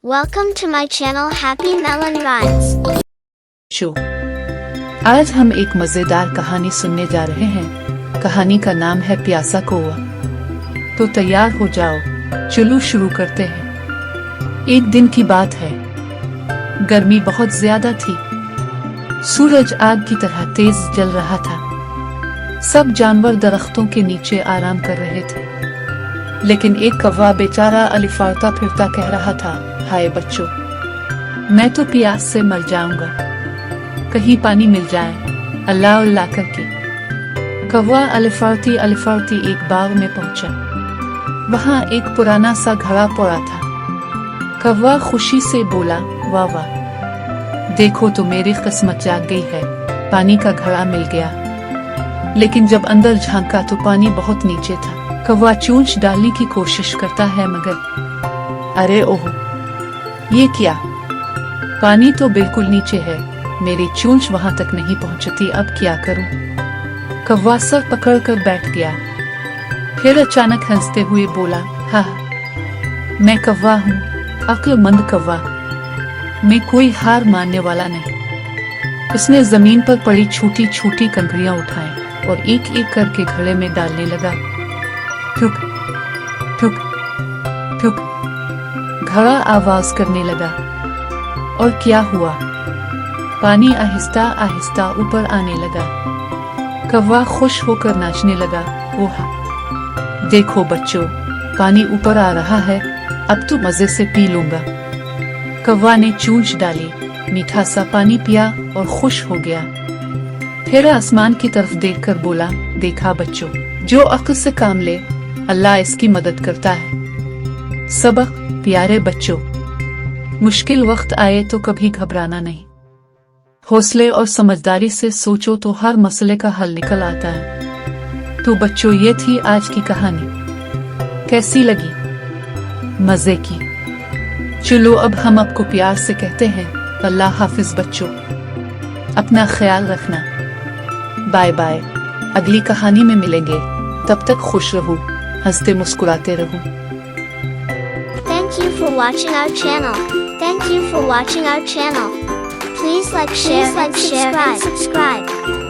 Welcome to my channel Happy Melon Rhymes. Show आज हम एक मजेदार कहानी सुनने जा रहे हैं। कहानी का नाम है प्यासा कौवा। तो तैयार हो जाओ, चलो शुरू करते हैं। एक दिन की बात है। गर्मी बहुत ज्यादा थी। सूरज आग की तरह तेज जल रहा था। सब जानवर दरख्तों के नीचे आराम कर रहे थे, लेकिन एक कौवा बेचारा अलिफाता फिरता कह रहा था, हाय बच्चों, मैं तो प्यास से मर जाऊंगा, कहीं पानी मिल जाए, अल्लाह अल्लाह करके। कौवा अलिफाती एक बाग में पहुंचा। वहां एक पुराना सा घड़ा पड़ा था। कौवा खुशी से बोला, वाह वाह, देखो तो मेरी किस्मत जाग गई है, पानी का घड़ा मिल गया। लेकिन जब अंदर झांका तो पानी बहुत नीचे था। कौवा चोंच डालने की कोशिश करता है, मगर अरे ओह, ये क्या, पानी तो बिल्कुल नीचे है, मेरी चोंच वहां तक नहीं पहुंचती, अब क्या करूं। कौवा सर पकड़कर बैठ गया। फिर अचानक हंसते हुए बोला, हाँ, मैं कौवा हूँ, अक्लमंद कौवा, मैं कोई हार मानने वाला नहीं। उसने जमीन पर पड़ी छोटी छोटी कंकड़ियां उठाई और एक एक करके घड़े में डालने लगा। ठुक ठुक ठुक, घड़ा आवाज करने लगा। और क्या हुआ, पानी आहिस्ता आहिस्ता ऊपर आने लगा। कौवा खुश होकर नाचने लगा। ओह, देखो बच्चों, पानी ऊपर आ रहा है, अब तो मजे से पी लूंगा। कौवा ने चोंच डाली, मीठा सा पानी पिया और खुश हो गया। फिर आसमान की तरफ देखकर बोला, देखा बच्चों, जो अक्ल से काम ले, अल्लाह इसकी मदद करता है। सबक, प्यारे बच्चों, मुश्किल वक्त आए तो कभी घबराना नहीं। हौसले और समझदारी से सोचो तो हर मसले का हल निकल आता है। तो बच्चों, ये थी आज की कहानी। कैसी लगी? मजे की? चलो अब हम आपको प्यार से कहते हैं, अल्लाह हाफिज बच्चों, अपना ख्याल रखना। बाय बाय, अगली कहानी में मिलेंगे, तब तक खुश रहो, हंसते मुस्कुराते रहो। Thank you for watching our channel. Thank you for watching our channel. Please like, share, and subscribe.